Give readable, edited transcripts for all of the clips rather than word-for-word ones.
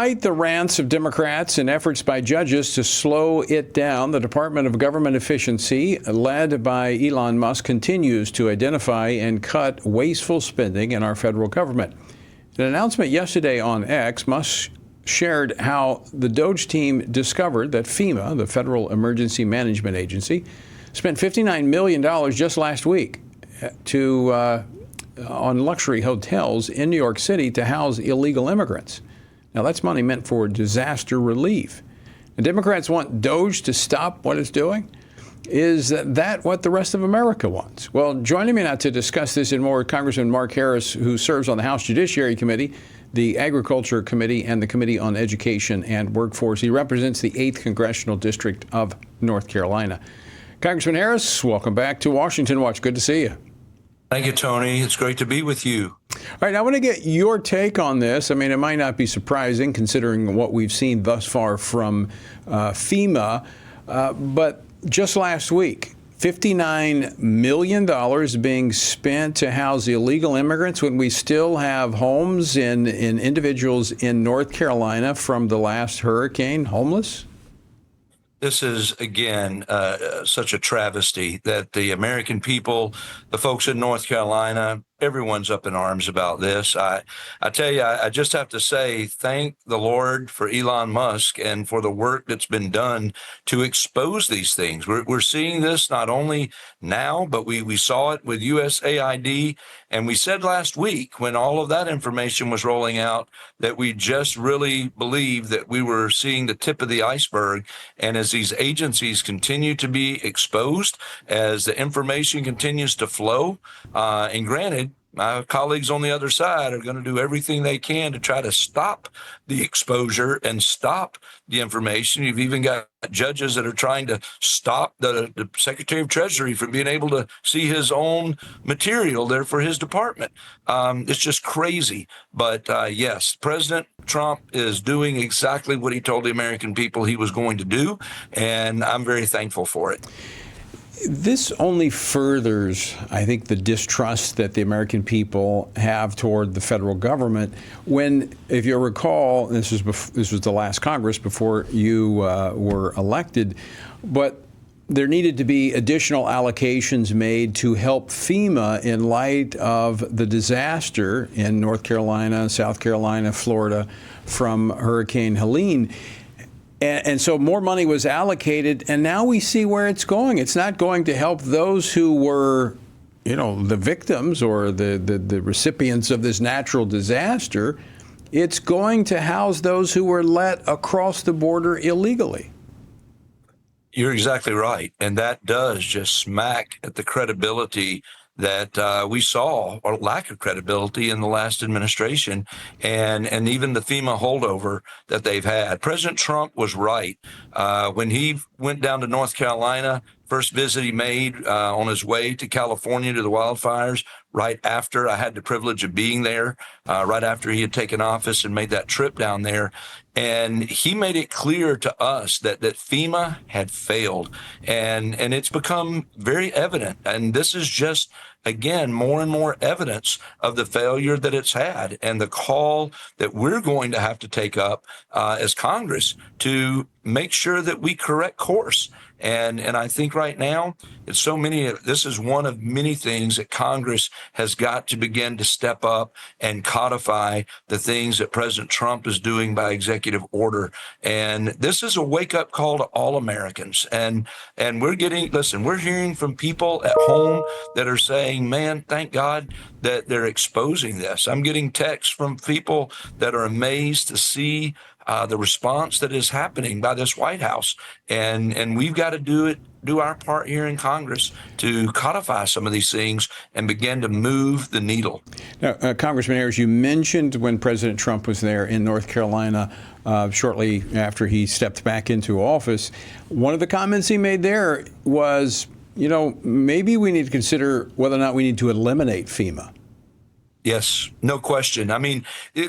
Despite the rants of Democrats and efforts by judges to slow it down, the Department of Government Efficiency, led by Elon Musk, continues to identify and cut wasteful spending in our federal government. In an announcement yesterday on X, Musk shared how the DOGE team discovered that FEMA, the Federal Emergency Management Agency, spent $59 million just last week on luxury hotels in New York City to house illegal immigrants. Now, that's money meant for disaster relief. And Democrats want DOGE to stop what it's doing. Is that what the rest of America wants? Well, joining me now to discuss this and more, Congressman Mark Harris, who serves on the House Judiciary Committee, the Agriculture Committee, and the Committee on Education and Workforce. He represents the 8th Congressional District of North Carolina. Congressman Harris, welcome back to Washington Watch. Good to see you. Thank you, Tony. It's great to be with you. All right, I want to get your take on this. I mean, it might not be surprising considering what we've seen thus far from FEMA, but just last week, $59 million being spent to house illegal immigrants when we still have homes in individuals in North Carolina from the last hurricane homeless? This is, again, such a travesty that the American people, the folks in North Carolina, everyone's up in arms about this. I tell you, I just have to say, thank the Lord for Elon Musk and for the work that's been done to expose these things. We're seeing this not only now, but we saw it with USAID. And we said last week, when all of that information was rolling out, that we just really believed that we were seeing the tip of the iceberg. And as these agencies continue to be exposed, as the information continues to flow, and granted, my colleagues on the other side are going to do everything they can to try to stop the exposure and stop the information. You've even got judges that are trying to stop the Secretary of Treasury from being able to see his own material there for his department. It's just crazy. But yes, President Trump is doing exactly what he told the American people he was going to do, and I'm very thankful for it. This only furthers, I think, the distrust that the American people have toward the federal government. When, if you recall, this was the last Congress before you were elected, but there needed to be additional allocations made to help FEMA in light of the disaster in North Carolina, South Carolina, Florida from Hurricane Helene. And so more money was allocated, and now we see where it's going. It's not going to help those who were, the victims or the recipients of this natural disaster. It's going to house those who were let across the border illegally. You're exactly right. And that does just smack at the credibility that we saw, or lack of credibility, in the last administration, and even the FEMA holdover that they've had. President Trump was right. When he went down to North Carolina, first visit he made on his way to California to the wildfires, right after I had the privilege of being there, right after he had taken office and made that trip down there. And he made it clear to us that FEMA had failed. And it's become very evident. And this is just, again, more and more evidence of the failure that it's had, and the call that we're going to have to take up as Congress to make sure that we correct course. And I think right now, this is one of many things that Congress has got to begin to step up and codify the things that President Trump is doing by executive order. And this is a wake-up call to all Americans. And we're hearing from people at home that are saying, man, thank God that they're exposing this. I'm getting texts from people that are amazed to see the response that is happening by this White House. And we've got to do our part here in Congress to codify some of these things and begin to move the needle. Now, Congressman Harris, you mentioned when President Trump was there in North Carolina shortly after he stepped back into office, one of the comments he made there was, maybe we need to consider whether or not we need to eliminate FEMA. Yes, no question. I mean,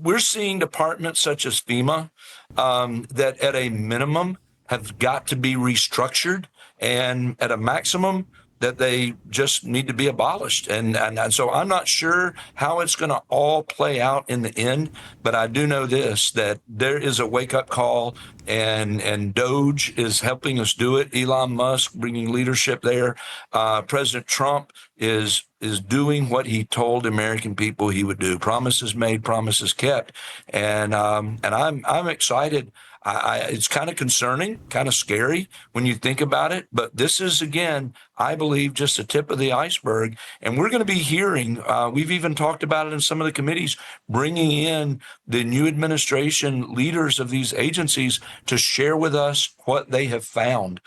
we're seeing departments such as FEMA that at a minimum have got to be restructured, and at a maximum, that they just need to be abolished. And so I'm not sure how it's going to all play out in the end, but I do know this, that there is a wake up call, and DOGE is helping us do it. Elon Musk bringing leadership there. President Trump is doing what he told American people he would do. Promises made, promises kept, and I'm excited. It's kind of concerning, kind of scary when you think about it. But this is, again, I believe, just the tip of the iceberg. And we're going to be hearing, we've even talked about it in some of the committees, bringing in the new administration leaders of these agencies to share with us what they have found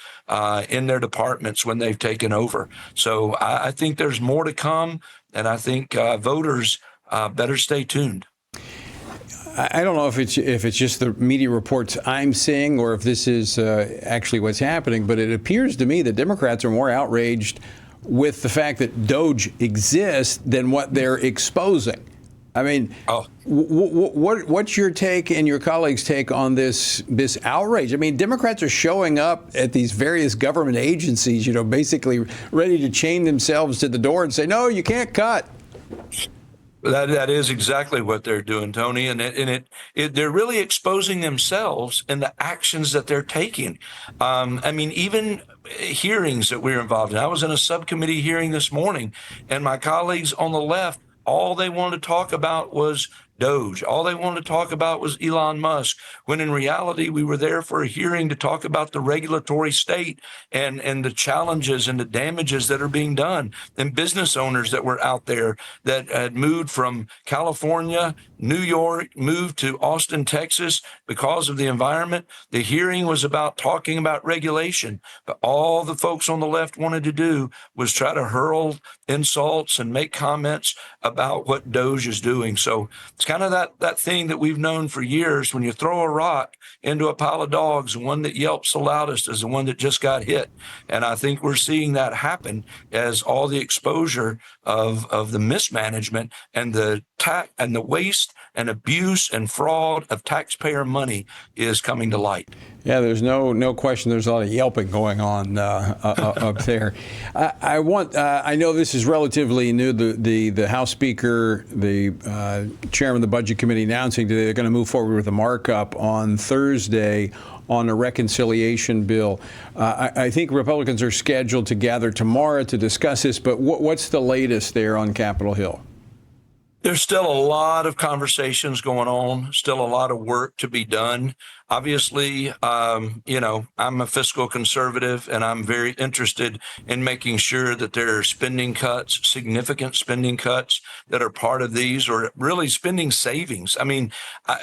in their departments when they've taken over. So I think there's more to come. And I think voters better stay tuned. I don't know if it's just the media reports I'm seeing or if this is actually what's happening, but it appears to me that Democrats are more outraged with the fact that DOGE exists than what they're exposing. I mean, what's your take and your colleagues' take on this outrage? I mean, Democrats are showing up at these various government agencies, basically ready to chain themselves to the door and say, no, you can't cut. That is exactly what they're doing, Tony, and they're really exposing themselves in the actions that they're taking. I mean, even hearings that we're involved in. I was in a subcommittee hearing this morning, and my colleagues on the left, all they wanted to talk about was DOGE. All they wanted to talk about was Elon Musk, when in reality, we were there for a hearing to talk about the regulatory state and the challenges and the damages that are being done, and business owners that were out there that had moved from California, New York, moved to Austin, Texas because of the environment. The hearing was about talking about regulation, but all the folks on the left wanted to do was try to hurl insults and make comments about what DOGE is doing. So it's kind of that thing that we've known for years. When you throw a rock into a pile of dogs, the one that yelps the loudest is the one that just got hit. And I think we're seeing that happen as all the exposure of the mismanagement and the waste and abuse and fraud of taxpayer money is coming to light. Yeah, there's no question. There's a lot of yelping going on up there. I know this is relatively new. The House Speaker, the chairman of the Budget Committee, announcing today they're going to move forward with a markup on Thursday on a reconciliation bill. I think Republicans are scheduled to gather tomorrow to discuss this. But what's the latest there on Capitol Hill? There's still a lot of conversations going on, still a lot of work to be done. Obviously, I'm a fiscal conservative, and I'm very interested in making sure that there are spending cuts, significant spending cuts that are part of these, or really spending savings. I mean,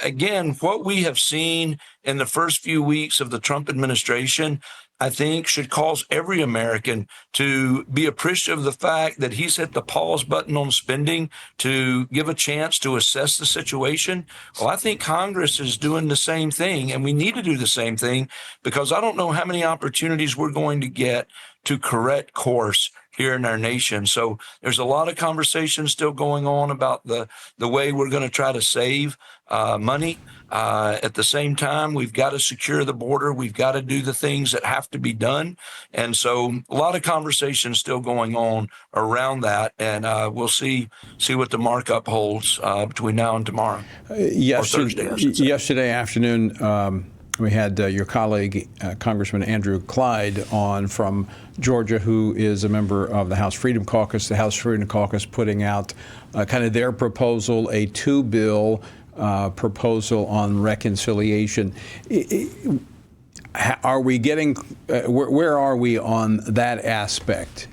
again, what we have seen in the first few weeks of the Trump administration, I think, should cause every American to be appreciative of the fact that he's hit the pause button on spending to give a chance to assess the situation. Well, I think Congress is doing the same thing, and we need to do the same thing, because I don't know how many opportunities we're going to get to correct course here in our nation. So there's a lot of conversation still going on about the way we're going to try to save money. At the same time, we've got to secure the border. We've got to do the things that have to be done. And so a lot of conversation still going on around that. And we'll see what the markup holds between now and tomorrow. Yesterday afternoon, we had your colleague, Congressman Andrew Clyde, on from Georgia, who is a member of the House Freedom Caucus. The House Freedom Caucus putting out kind of their proposal, a two-bill proposal on reconciliation. Are we getting, where are we on that aspect?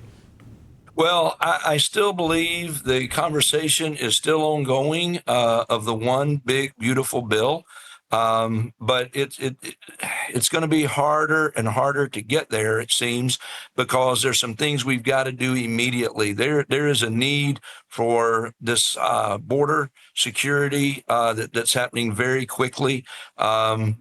Well, I still believe the conversation is still ongoing of the one big, beautiful bill. But it's going to be harder and harder to get there, it seems, because there's some things we've got to do immediately. There is a need for this border security that's happening very quickly. Again,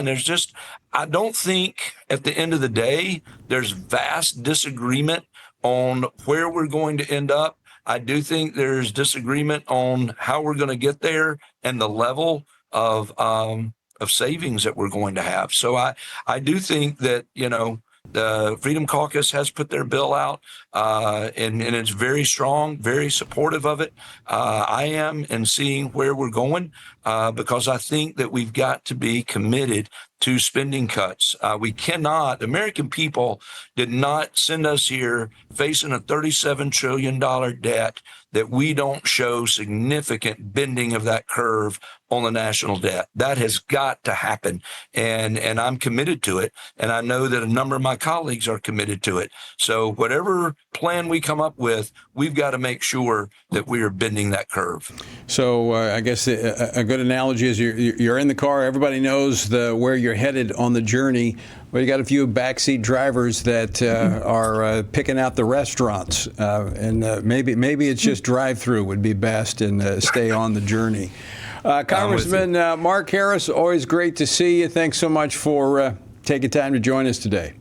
there's just, I don't think at the end of the day, there's vast disagreement on where we're going to end up. I do think there's disagreement on how we're going to get there and the level of savings that we're going to have. So I do think that, The Freedom Caucus has put their bill out, and it's very strong, very supportive of it. I am, and seeing where we're going, because I think that we've got to be committed to spending cuts. We cannot, the American people did not send us here facing a $37 trillion debt that we don't show significant bending of that curve on the national debt. That has got to happen. And I'm committed to it. And I know that a number of my colleagues are committed to it. So whatever plan we come up with, we've got to make sure that we are bending that curve. So I guess a good analogy is you're in the car. Everybody knows where you're headed on the journey. Well, you got a few backseat drivers that are picking out the restaurants, and maybe it's just drive-through would be best, and stay on the journey. Congressman Mark Harris, always great to see you. Thanks so much for taking time to join us today.